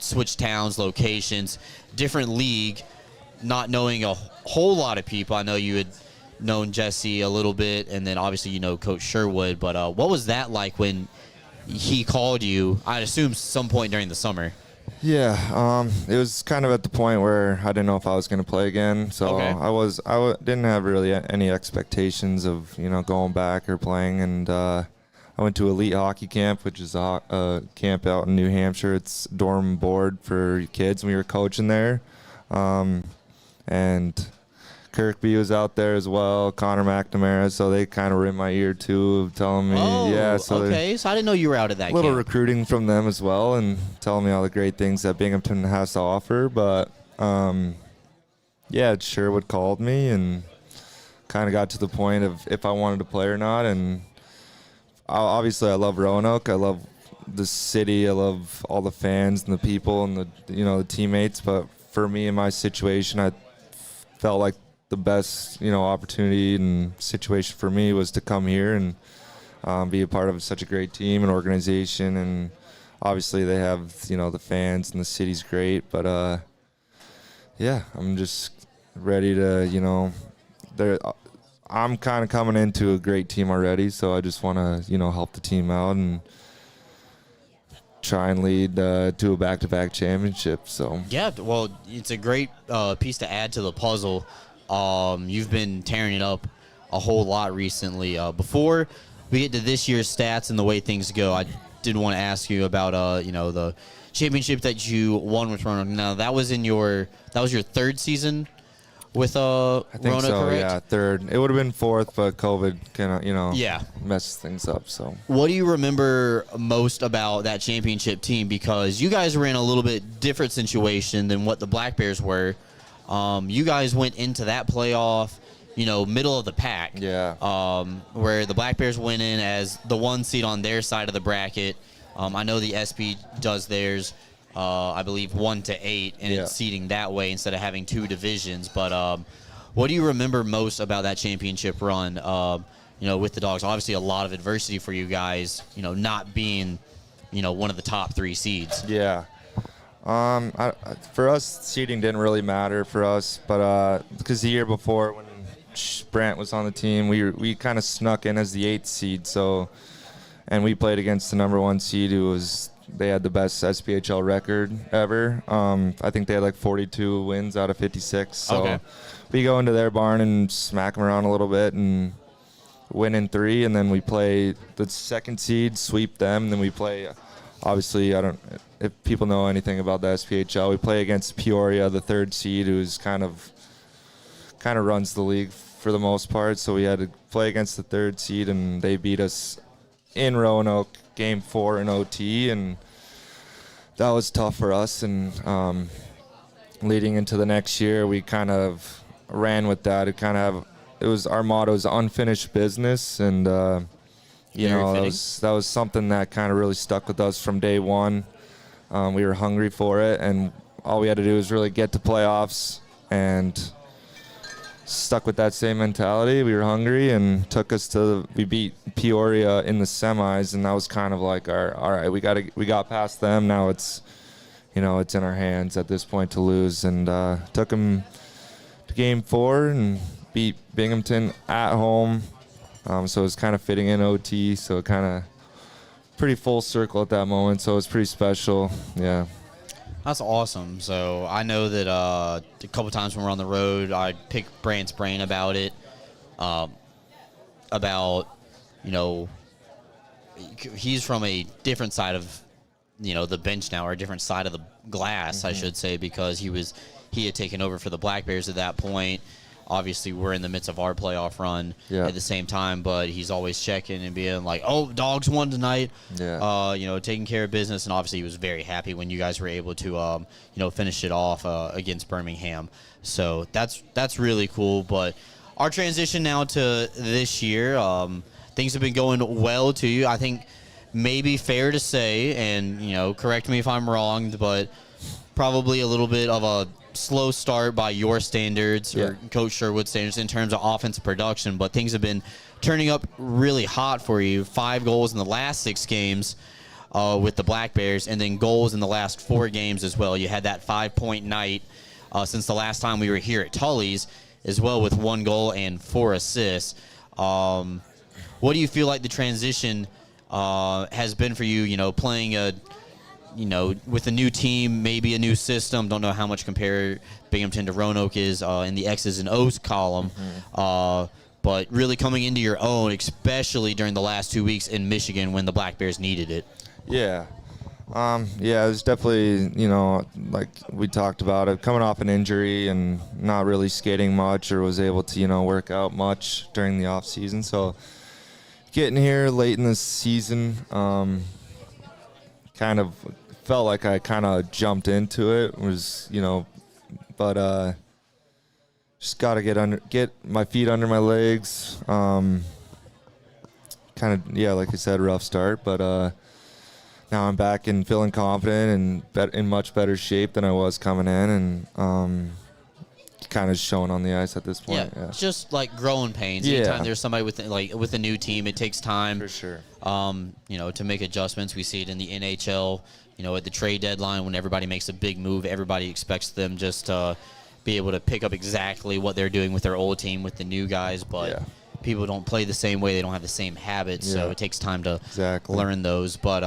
switch towns, locations, different league, not knowing a whole lot of people. I know you had known Jesse a little bit, and then obviously Coach Sherwood. But what was that like when he called you? I'd assume some point during the summer. Yeah, it was kind of at the point where I didn't know if I was going to play again. So Okay. Didn't have really any expectations of going back or playing. And I went to Elite Hockey Camp, which is a camp out in New Hampshire. It's dorm board for kids, and we were coaching there. And Kirkby was out there as well, Connor McNamara, so they kind of were in my ear too, telling me, okay. So I didn't know you were out at that little camp. recruiting from them as well, and telling me all the great things that Binghamton has to offer. But Sherwood called me and kind of got to the point of if I wanted to play or not. And obviously, I love Roanoke. I love the city. I love all the fans and the people and the teammates. But for me in my situation, I felt like the best opportunity and situation for me was to come here and be a part of such a great team and organization. And obviously they have the fans and the city's great, but I'm just ready to I'm kind of coming into a great team already, so I just want to help the team out and try and lead to a back-to-back championship. So Yeah, well, it's a great piece to add to the puzzle. You've been tearing it up a whole lot recently. Before we get to this year's stats and the way things go, I did want to ask you about the championship that you won with Roanoke. Now that was your third season with I think Roanoke, so. correct? Yeah, third. It would have been fourth, but COVID kind of messed things up. So What do you remember most about that championship team? Because you guys were in a little bit different situation than what the Black Bears were. You guys went into that playoff middle of the pack. Yeah. Where the Black Bears went in as the 1 seed on their side of the bracket. I know the SP does theirs, I believe 1 to 8, and it's seeding that way instead of having 2 divisions. But what do you remember most about that championship run? With the Dogs, obviously a lot of adversity for you guys. Not being, one of the top 3 seeds. Yeah. For us, seeding didn't really matter for us, but because the year before when Brant was on the team, we kind of snuck in as the 8th seed. So, and we played against the number 1 seed, they had the best SPHL record ever. I think they had like 42 wins out of 56. So we go into their barn and smack them around a little bit and win in 3, and then we play the 2nd seed, sweep them, and then we play. Obviously, if people know anything about the SPHL, we play against Peoria, the 3rd seed, who's kind of runs the league for the most part. So we had to play against the 3rd seed, and they beat us in Roanoke, game 4 in OT, and that was tough for us. And leading into the next year, we kind of ran with that. It was our motto is unfinished business, and that was something that kind of really stuck with us from day one. We were hungry for it, and all we had to do was really get to playoffs, and stuck with that same mentality. We were hungry, and we beat Peoria in the semis, and that was kind of like all right, we got past them. Now it's in our hands at this point to lose, and took them to game 4 and beat Binghamton at home. So it was kind of fitting in OT, so kind of pretty full circle at that moment. So it was pretty special. Yeah. That's awesome. So I know that a couple times when we're on the road, I pick Brant's brain about it. He's from a different side of, the bench now, or a different side of the glass, I should say, because he had taken over for the Black Bears at that point. Obviously, we're in the midst of our playoff run at the same time, but he's always checking and being like, "Oh, Dogs won tonight." Yeah. Taking care of business, and obviously he was very happy when you guys were able to, finish it off against Birmingham. So that's really cool. But our transition now to this year, things have been going well to you. I think maybe fair to say, and correct me if I'm wrong, but probably a little bit of a slow start by your standards or Coach Sherwood standards in terms of offensive production, but things have been turning up really hot for you. 5 goals in the last 6 games with the Black Bears, and then goals in the last 4 games as well. You had that 5-point night since the last time we were here at Tully's as well, with 1 goal and 4 assists. What do you feel like the transition has been for you, playing with a new team, maybe a new system? Don't know how much compare Binghamton to Roanoke is in the X's and O's column, but really coming into your own, especially during the last 2 weeks in Michigan when the Black Bears needed it. Yeah. It was definitely, like we talked about it, coming off an injury and not really skating much or was able to, work out much during the off season. So getting here late in the season, kind of felt like I kind of jumped into it. But just got to get my feet under my legs. Kind of, like I said, rough start, but now I'm back and feeling confident and in much better shape than I was coming in, and kind of showing on the ice at this point. Yeah. Just like growing pains. Anytime there's somebody with a new team, it takes time. For sure. To make adjustments. We see it in the NHL. At the trade deadline, when everybody makes a big move, everybody expects them just to be able to pick up exactly what they're doing with their old team with the new guys, but people don't play the same way. They don't have the same habits, so it takes time to learn those. But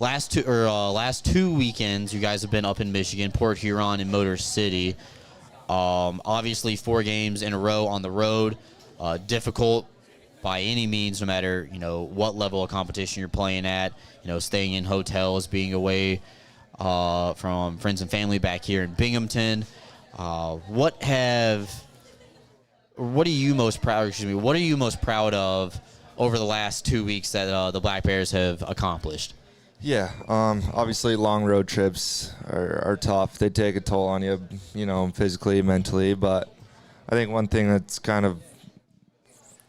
last 2 weekends, you guys have been up in Michigan, Port Huron, and Motor City. Obviously, 4 games in a row on the road, difficult by any means, no matter what level of competition you're playing at. Staying in hotels, being away from friends and family back here in Binghamton. What are you most proud of over the last 2 weeks that the Black Bears have accomplished? Yeah, obviously long road trips are tough. They take a toll on you, physically, mentally, but I think one thing that's kind of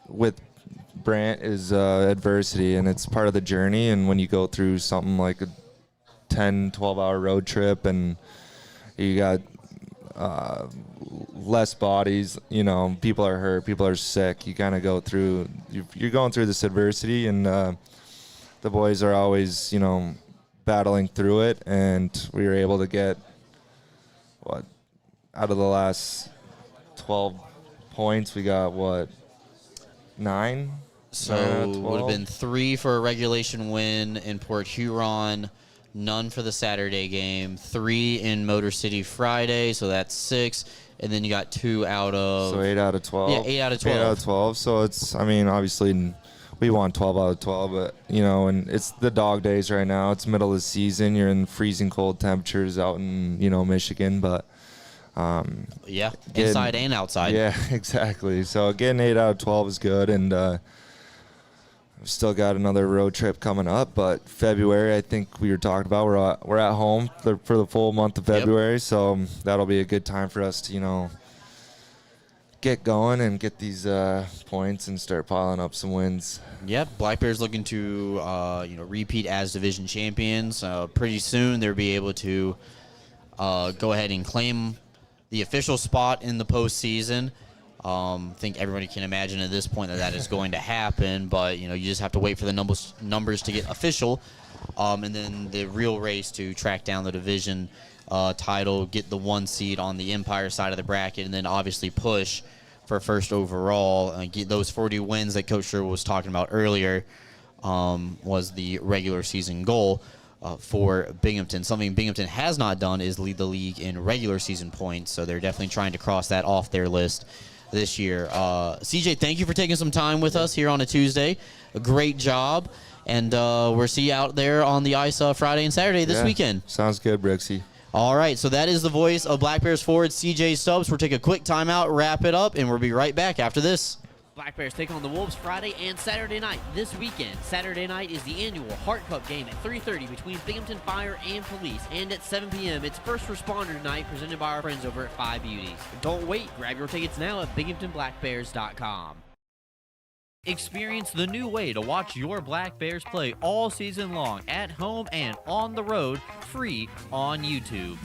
with Brant is adversity, and it's part of the journey. And when you go through something like a 10, 12-hour road trip and you got less bodies, people are hurt, people are sick, you kind of go through, you're going through this adversity, and the boys are always, battling through it, and we were able to get, out of the last 12 points, we got, 9? So 12? would have been 3 for a regulation win in Port Huron, none for the Saturday game, 3 in Motor City Friday, so that's 6, and then you got 2 out of... So 8 out of 12. Yeah, 8 out of 12. 8 out of 12. So it's, obviously we won 12 out of 12, but, and it's the dog days right now. It's middle of the season. You're in freezing cold temperatures out in, Michigan, but... yeah, inside and outside. Yeah, exactly. So getting 8 out of 12 is good, and we've still got another road trip coming up. But February, I think we were talking about, we're at home for the full month of February, so that'll be a good time for us to get going and get these points and start piling up some wins. Yep, Black Bears looking to repeat as division champions. Pretty soon they'll be able to go ahead and claim the official spot in the postseason. I think everybody can imagine at this point that is going to happen, but you just have to wait for the numbers to get official, and then the real race to track down the division title, get the 1 seed on the Empire side of the bracket, and then obviously push for first overall and get those 40 wins that Coach Sherwood was talking about earlier. Was the regular season goal for Binghamton. Something Binghamton has not done is lead the league in regular season points, so they're definitely trying to cross that off their list this year. CJ, thank you for taking some time with us here on a Tuesday. A great job, and we'll see you out there on the ice Friday and Saturday this weekend. Sounds good, Brixie. All right, so that is the voice of Black Bears forward CJ Stubbs. We'll take a quick timeout, wrap it up, and we'll be right back after this. Black Bears take on the Wolves Friday and Saturday night this weekend. Saturday night is the annual Heart Cup game at 3:30 between Binghamton Fire and Police. And at 7 p.m., it's First Responder Night presented by our friends over at Five Beauties. Don't wait. Grab your tickets now at BinghamtonBlackBears.com. Experience the new way to watch your Black Bears play all season long at home and on the road, free on YouTube.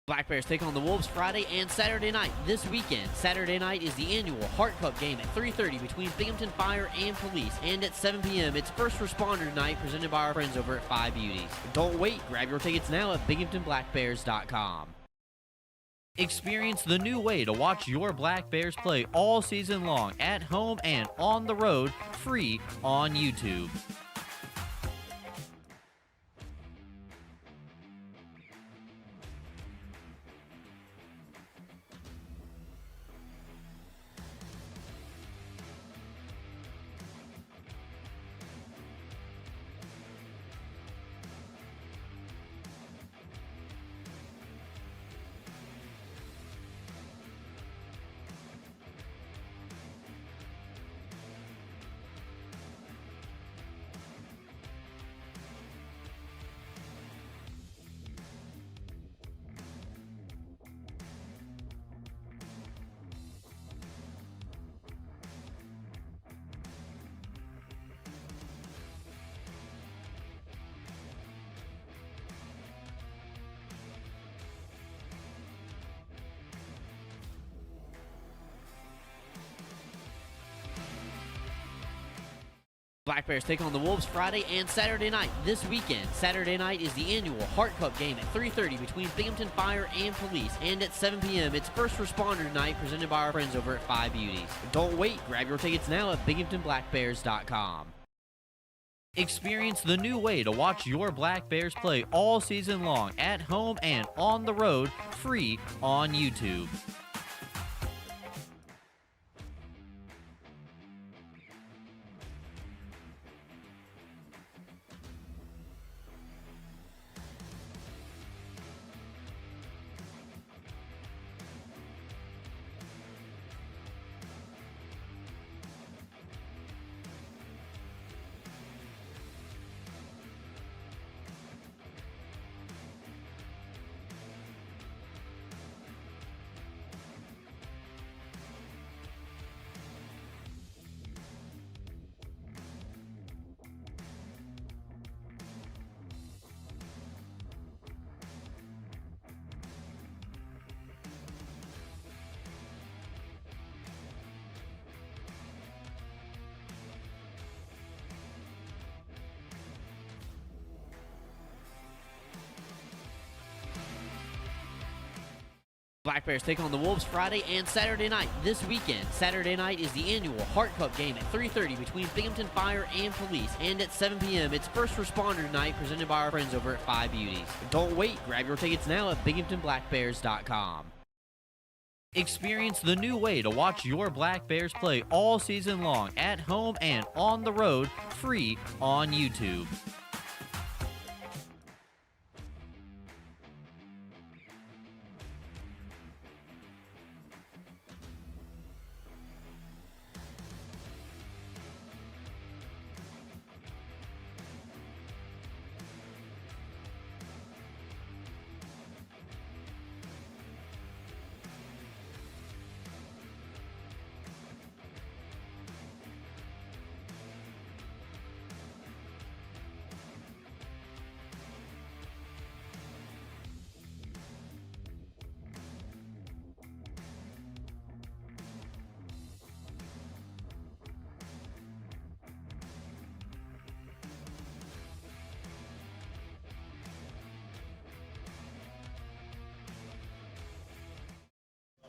Black Bears take on the Wolves Friday and Saturday night this weekend. Saturday night is the annual Heart Cup game at 3:30 between Binghamton Fire and Police. And at 7 p.m., it's First Responder Night presented by our friends over at Five Beauties. Don't wait. Grab your tickets now at BinghamtonBlackBears.com. Experience the new way to watch your Black Bears play all season long at home and on the road, free on YouTube. Black Bears take on the Wolves Friday and Saturday night this weekend. Saturday night is the annual Heart Cup game at 3:30 between Binghamton Fire and Police. And at 7 p.m., it's First Responder Night presented by our friends over at Five Beauties. Don't wait. Grab your tickets now at BinghamtonBlackBears.com. Experience the new way to watch your Black Bears play all season long, at home and on the road, free on YouTube. Black Bears take on the Wolves Friday and Saturday night this weekend. Saturday night is the annual Heart Cup game at 3:30 between Binghamton Fire and Police. And at 7 p.m., it's First Responder Night presented by our friends over at Five Beauties. Don't wait. Grab your tickets now at BinghamtonBlackBears.com. Experience the new way to watch your Black Bears play all season long, at home and on the road, free on YouTube.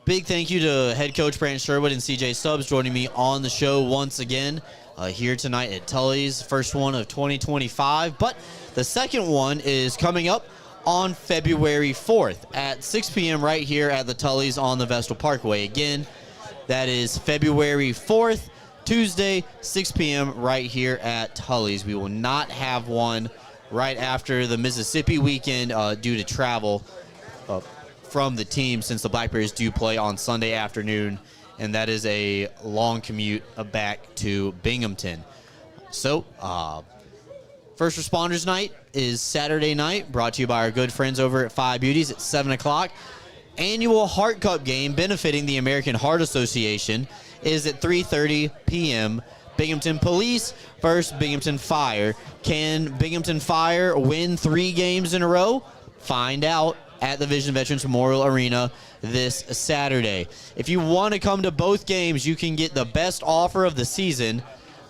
Big thank you to head coach Brant, Sherwood, and CJ Stubbs joining me on the show once again here tonight at Tully's, first one of 2025. But the second one is coming up on February 4th at 6 p.m. right here at the Tully's on the Vestal Parkway. Again, that is February 4th, Tuesday, 6 p.m. right here at Tully's. We will not have one right after the Mississippi weekend due to travel from the team, since the Black Bears do play on Sunday afternoon, and that is a long commute back to Binghamton. So, First Responders Night is Saturday night, brought to you by our good friends over at Five Beauties at 7 o'clock. Annual Heart Cup game benefiting the American Heart Association is at 3:30 p.m. Binghamton Police versus Binghamton Fire. Can Binghamton Fire win 3 games in a row? Find out at the Vision Veterans Memorial Arena this Saturday. If you want to come to both games, you can get the best offer of the season,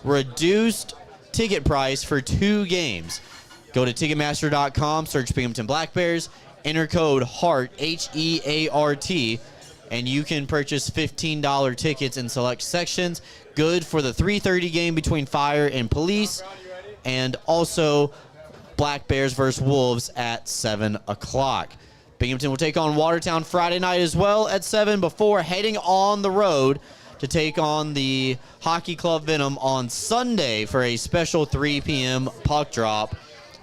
reduced ticket price for 2 games. Go to Ticketmaster.com, search Binghamton Black Bears, enter code HEART, H-E-A-R-T, and you can purchase $15 tickets in select sections. Good for the 3:30 game between Fire and Police, and also Black Bears versus Wolves at 7 o'clock. Binghamton will take on Watertown Friday night as well at 7 before heading on the road to take on the Hockey Club Venom on Sunday for a special 3 p.m. puck drop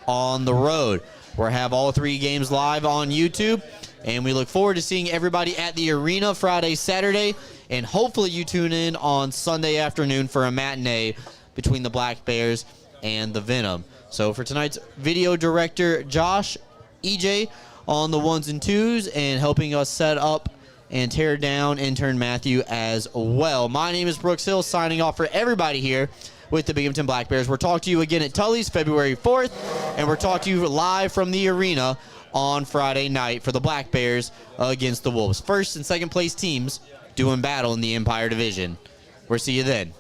on the road. We'll have all 3 games live on YouTube, and we look forward to seeing everybody at the arena Friday, Saturday, and hopefully you tune in on Sunday afternoon for a matinee between the Black Bears and the Venom. So for tonight's video director, Josh, EJ, on the 1s and 2s, and helping us set up and tear down intern Matthew as well. My name is Brooks Hill, signing off for everybody here with the Binghamton Black Bears. We'll talk to you again at Tully's February 4th, and we'll talk to you live from the arena on Friday night for the Black Bears against the Wolves. First and second place teams doing battle in the Empire Division. We'll see you then.